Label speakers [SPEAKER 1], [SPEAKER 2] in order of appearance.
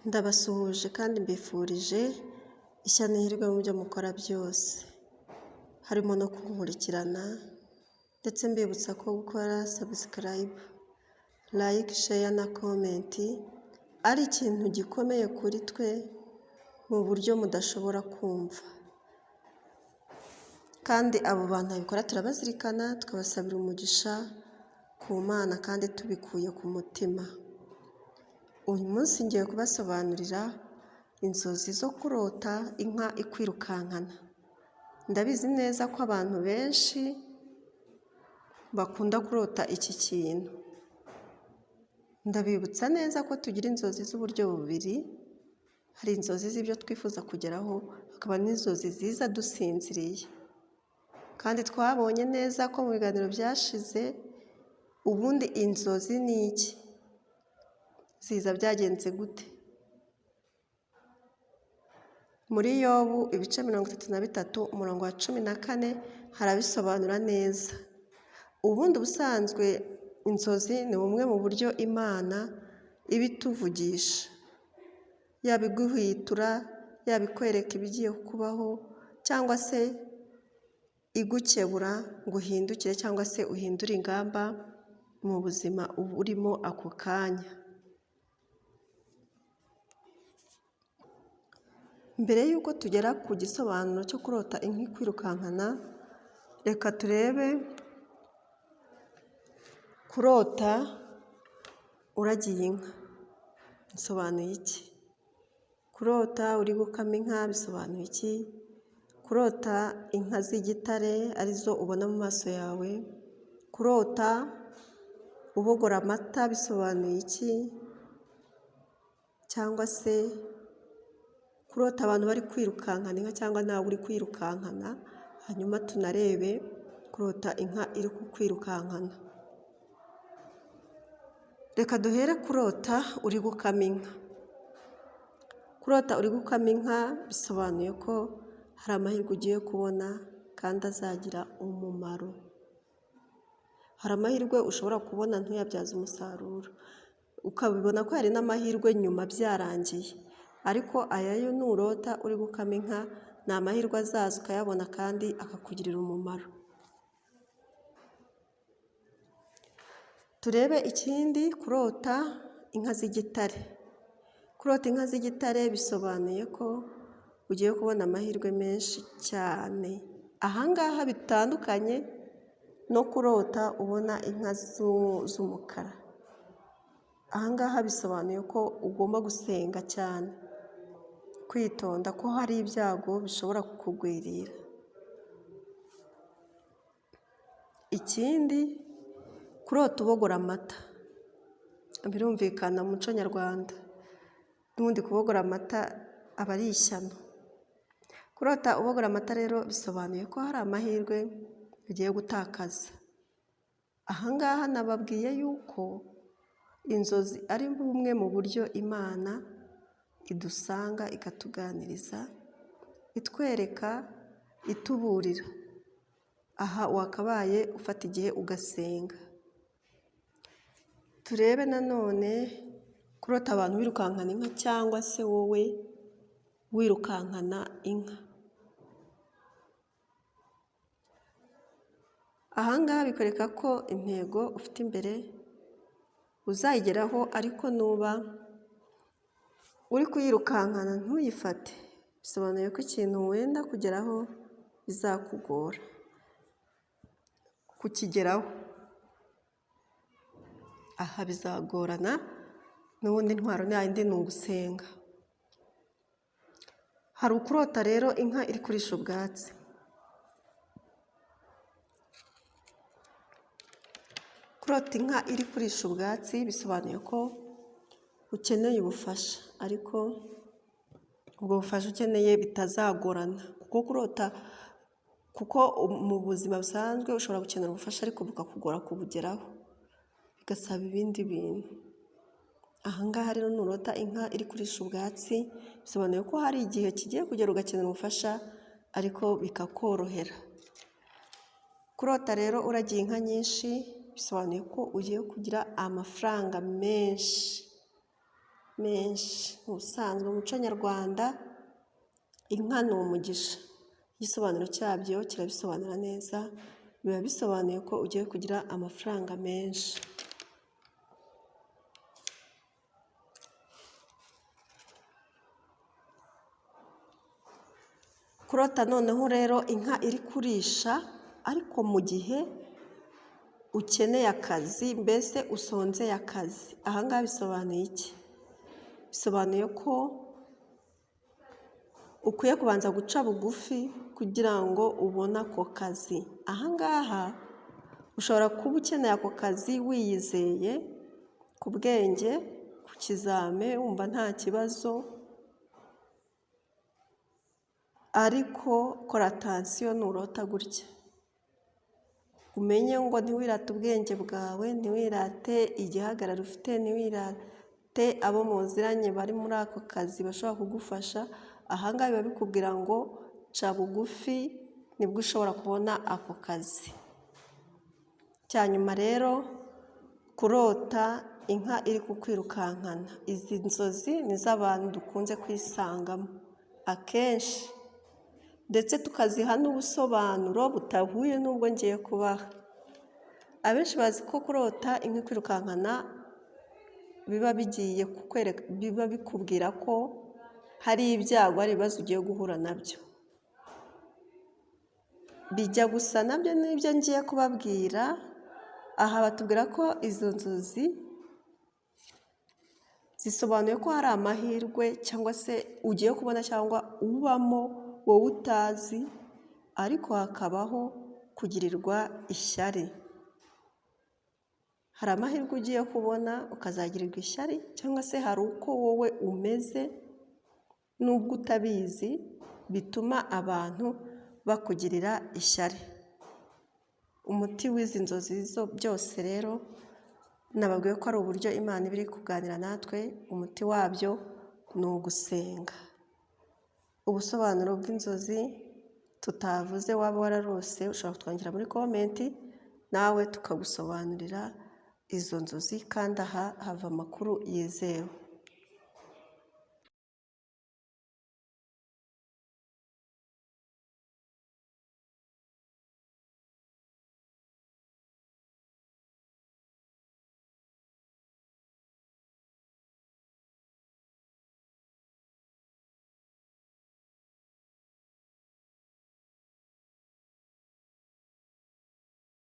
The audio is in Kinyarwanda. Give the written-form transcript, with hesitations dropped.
[SPEAKER 1] Ndabasuhuje kandi mbifurije ishya n'ihirwe mu byo mukora byose, harimo no kunkurikirana ndetse mbibutsa ko gukora subscribe, like, share na comment ari ikintu gikomeye kuri twe mu buryo mudashobora kumva. Kandi abo bantu babikora turabazirikana, tukabasabira umugisha ku Mana kandi tubikuye ku mutima. Uyu munsi ngiye kubasobanurira inzozi zo kurota inka ikwirukankana. Ndabizi neza ko abantu benshi bakunda kurota iki kintu. Ndabibutsa neza ko tugira inzozi z'uburyo bubiri. Hari inzozi z'ibyo twifuza kugeraho, hakaba n'inzozi ziza dusinziriye. Kandi twabonye neza ko mu biganiro byashize, ubundi inzozi ni iki? Ziza byagenze gute? Muri Yobu ibice 33 umurongo wa 14 harabisobanura neza. Ubundi ubusanzwe inzozi ni bumwe mu buryo Imana iba ituvugisha, yabiguhwitura, yabikwereka ibigiye kubaho, cyangwa se igukebura ngo uhindukire cyangwa se uhindure ingamba mu buzima uba urimo ako kanya. Mbere y'uko tugera ku gisobanuro cyo kurota inka ikwirukankana, reka turebe kurota uragiye inka bisobanuye iki? Kurota uri gukama inka bisobanuye iki? Kurota inka z'igitare arizo ubona mu maso yawe, kurota ubogora amata bisobanuye iki? Cyangwa se kurota abantu bari kwirukankana inka cyangwa nawe uri kwirukankana, hanyuma tunarebe kurota inka iri kukwirukankana. Reka duhere kurota uri gukama inka. Kurota uri gukama inka bisobanuye ko hari amahirwe ugiye kubona kandi azagira umumaro. Hari amahirwe ushobora kubona ntuyabyaze umusaruro, ukabibona ko hari n'amahirwe nyuma byarangiye. Ariko aya yo nurota uri gukama inka ni amahirwe azaza ukayabona kandi akakugirira umumaro. Turebe ikindi, kurota inka z'igitare. Kurota inka z'igitare bisobanuye ko ugiye kubona amahirwe menshi cyane. Ahangaha bitandukanye no kurota ubona inka z'umukara. Ahangaha bisobanuye ko ugomba gusenga cyane, kwitonda ko hari ibyago bishobora kukugwirira. Ikindi, kurota ubogora amata. Birumvikana mu muco nyarwanda, n'ubundi kubogora amata aba ari ishyano. Kurota ubogora amata rero bisobanuye ko hari amahirwe ugiye gutakaza. Ahangaha nababwiye yuko inzozi ari bumwe mu buryo Imana idusanga ikatuganiriza, itwereka, ituburira. Aha wakabaye ufata igihe ugasenga. Turebe nanone kurota abantu birukankana inka cyangwa se wowe wirukankana inka. Ahangaha bikwereka ko intego ufite imbere uzayigeraho, ariko nuba uri kuyirukankana ntuyifate, bisobanuye ko ikintu wenda kugeraho bizakugora kukigeraho. Aha bizagorana, n'ubundi intwaro ni yayindi, ni ugusenga. Hari ukurota rero inka iri kurisha ubwatsi. Kurota inka iri kurisha ubwatsi bisobanuye ko ukeneye ubufasha, ariko ubwo bufasha ukeneye bitazagorana. Kuko mu buzima busanzwe ushobora gukenera ubufasha ariko bukakugora kubugeraho, bigasaba ibindi bintu. Ahangaha rero nurota inka iri kurisha ubwatsi bisobanuye ko hari igihe kigiye kugera ugakenera ubufasha ariko bikakorohera. Kurota rero uragiye inka nyinshi bisobanuye ko ugiye kugira amafaranga menshi. menshi. Mu busanzwe mu muco nyarwanda inka ni umugisha, igisobanuro cyabyo kirabisobanura neza, biba bisobanuye ko ugiye kugira amafaranga menshi. Kurota noneho rero inka iri kurisha ariko mu gihe ukeneye akazi, mbese usonzeye akazi. Aha ngaha bisobanuye iki? Bisobanuye ko ukwiye kubanza guca bugufi kugira ngo ubone ako kazi. Aha ngaha ushobora kuba ukeneye ako kazi wiyizeye ku bwenge, ku kizame, wumva nta kibazo, ariko kora atansiyo nurota gutya. Umenye ngo ntiwirate ubwenge bwawe, ntiwirate igihagararo ufite, ntiwirate abo muziranye bari muri ako kazi bashobora kugufasha. Aha ngaha biba bikubwira ngo ca bugufi nibwo ushobora kubona ako kazi. Cyanyuma rero kurota inka iri kukwirukankana. Izi nzozi ni iz'abantu dukunze kwisangamo akenshi, ndetse tukaziha n'ubusobanuro butahuye n'ubwo ngiye kubaha. Abenshi bazi ko kurota inka ikwirukankana biba bikubwira ko hari ibyago, hari ibibazo ugiye guhura nabyo. Bijya gusa nabyo n'ibyo ngiye kubabwira. Aha batubwira ko izo nzozi zisobanuye ko hari amahirwe cyangwa se ugiye kubona cyangwa ubamo wowe utazi, ariko hakabaho kugirirwa ishyari. Hari amahirwe ugiye kubona ukazagirirwa ishyari, cyangwa se hari uko wowe umeze nubwo utabizi bituma abantu bakugirira ishyari. Umuti w'izi nzozi byose rero nababwiye ko ari uburyo Imana iba iri kuganira natwe. Umuti wabyo ni ugusenga. Ubusobanuro bw'inzozi tutavuze waba wararose ushobora kutwandikira muri komenti, nawe tukagusobanurira izo nzozi, kandi aha hava amakuru yizewe.